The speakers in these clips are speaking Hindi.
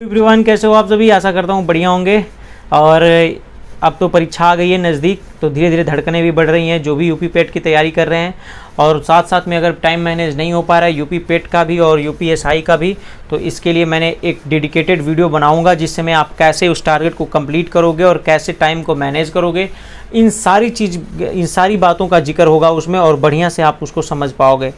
एवरीवन, कैसे हो आप सभी। आशा करता हूँ बढ़िया होंगे। और अब तो परीक्षा आ गई है नज़दीक, तो धीरे धीरे धड़कनें भी बढ़ रही हैं जो भी यूपी पेट की तैयारी कर रहे हैं। और साथ साथ में अगर टाइम मैनेज नहीं हो पा रहा है यूपी पेट का भी और यूपीएसआई का भी, तो इसके लिए मैंने एक डेडिकेटेड वीडियो बनाऊंगा जिससे मैं आप कैसे उस टारगेट को कंप्लीट करोगे और कैसे टाइम को मैनेज करोगे, इन सारी बातों का जिक्र होगा उसमें और बढ़िया से आप उसको समझ पाओगे।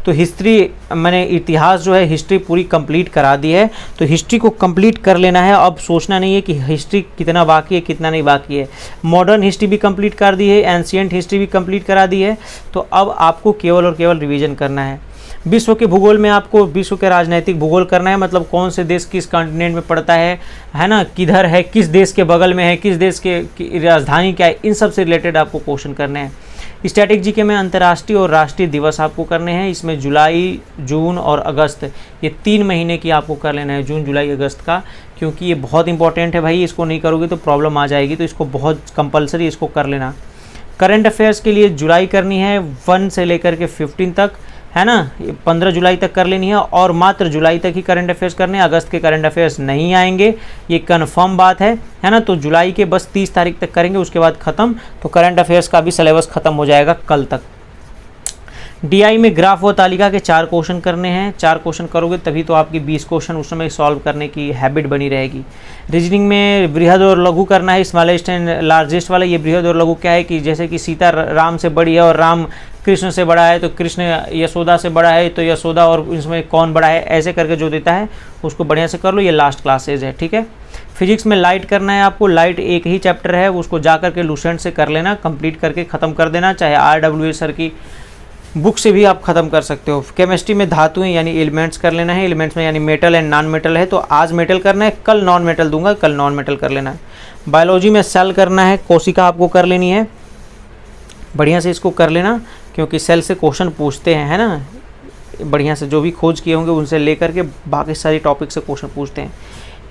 तो हिस्ट्री, मैंने इतिहास जो है हिस्ट्री पूरी कंप्लीट करा दी है, तो हिस्ट्री को कंप्लीट कर लेना है। अब सोचना नहीं है कि हिस्ट्री कितना बाकी है कितना नहीं बाकी है। मॉडर्न हिस्ट्री भी कंप्लीट कर दी है, एंशिएंट हिस्ट्री भी कंप्लीट करा दी है। तो अब आपको केवल और केवल रिवीजन करना है। विश्व के भूगोल में आपको विश्व के राजनीतिक भूगोल करना है, मतलब कौन से देश किस कॉन्टिनेंट में पड़ता है ना, किधर है, किस देश के बगल में है, किस देश की राजधानी क्या है, इन सब से रिलेटेड आपको क्वेश्चन करने हैं। स्टैटिक जीके में अंतर्राष्ट्रीय और राष्ट्रीय दिवस आपको करने हैं। इसमें जुलाई, जून और अगस्त, ये 3 महीने की आपको कर लेना है, जून जुलाई अगस्त का, क्योंकि ये बहुत इंपॉर्टेंट है भाई। इसको नहीं करोगे तो प्रॉब्लम आ जाएगी, तो इसको बहुत कंपलसरी इसको कर लेना। करंट अफेयर्स के लिए जुलाई करनी है 1 से लेकर के 15 तक, है ना, 15 जुलाई तक कर लेनी है और मात्र जुलाई तक ही करंट अफेयर्स करने हैं। अगस्त के करंट अफेयर्स नहीं आएंगे, ये कंफर्म बात है ना। तो जुलाई के बस 30 तारीख तक करेंगे, उसके बाद ख़त्म। तो करंट अफेयर्स का भी सिलेबस ख़त्म हो जाएगा कल तक। डीआई में ग्राफ व तालिका के 4 क्वेश्चन करने हैं। 4 क्वेश्चन करोगे तभी तो आपकी 20 क्वेश्चन उस समय सॉल्व करने की हैबिट बनी रहेगी। रीजनिंग में बृहद और लघु करना है, स्मॉलेस्ट एंड लार्जेस्ट वाला। ये बृहद और लघु क्या है कि जैसे कि सीता राम से बड़ी है और राम कृष्ण से बड़ा है, तो कृष्ण यशोदा से बड़ा है तो यशोदा और इसमें कौन बड़ा है, ऐसे करके जो देता है उसको बढ़िया से कर लो। ये लास्ट क्लासेज है, ठीक है। फिजिक्स में लाइट करना है आपको। लाइट एक ही चैप्टर है, उसको जा करके लूसेंट से कर लेना, कंप्लीट करके ख़त्म कर देना, चाहे RWA सर की बुक से भी आप ख़त्म कर सकते हो। केमिस्ट्री में धातुएं यानी एलिमेंट्स कर लेना है। एलिमेंट्स में यानी मेटल एंड नॉन मेटल है, तो आज मेटल करना है, कल नॉन मेटल दूंगा, कल नॉन मेटल कर लेना है। बायोलॉजी में सेल करना है, कोशिका आपको कर लेनी है, बढ़िया से इसको कर लेना, क्योंकि सेल से क्वेश्चन पूछते हैं, है ना, बढ़िया से जो भी खोज किए होंगे उनसे लेकर के बाकी सारी टॉपिक से क्वेश्चन पूछते हैं।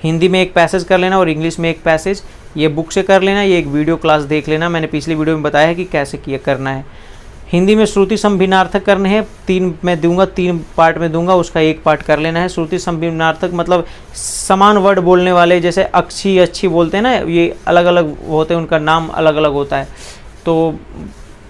हिंदी में एक पैसेज कर लेना और इंग्लिश में एक पैसेज, ये बुक से कर लेना। ये एक वीडियो क्लास देख लेना, मैंने पिछली वीडियो में बताया है कि कैसे किया करना है। हिंदी में श्रुति संभिन्नार्थक करने हैं, 3 मैं दूंगा, 3 पार्ट में दूंगा, उसका एक पार्ट कर लेना है। श्रुति संभिन्नार्थक मतलब समान वर्ड बोलने वाले, जैसे अच्छी अच्छी बोलते हैं ना, ये अलग अलग होते हैं, उनका नाम अलग अलग होता है, तो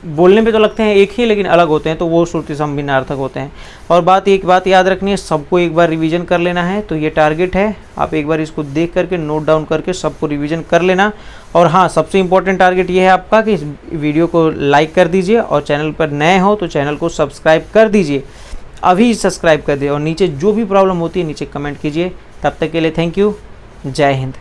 बोलने पे तो लगते हैं एक ही लेकिन अलग होते हैं, तो वो श्रुति संभिन्नार्थक होते हैं। और एक बात याद रखनी है, सबको एक बार रिवीजन कर लेना है। तो ये टारगेट है, आप एक बार इसको देख करके नोट डाउन करके सबको रिवीजन कर लेना। और हाँ, सबसे इम्पोर्टेंट टारगेट ये है आपका कि इस वीडियो को लाइक कर दीजिए और चैनल पर नए हो तो चैनल को सब्सक्राइब कर दीजिए, अभी सब्सक्राइब कर दीजिए। और नीचे जो भी प्रॉब्लम होती है नीचे कमेंट कीजिए। तब तक के लिए थैंक यू, जय हिंद।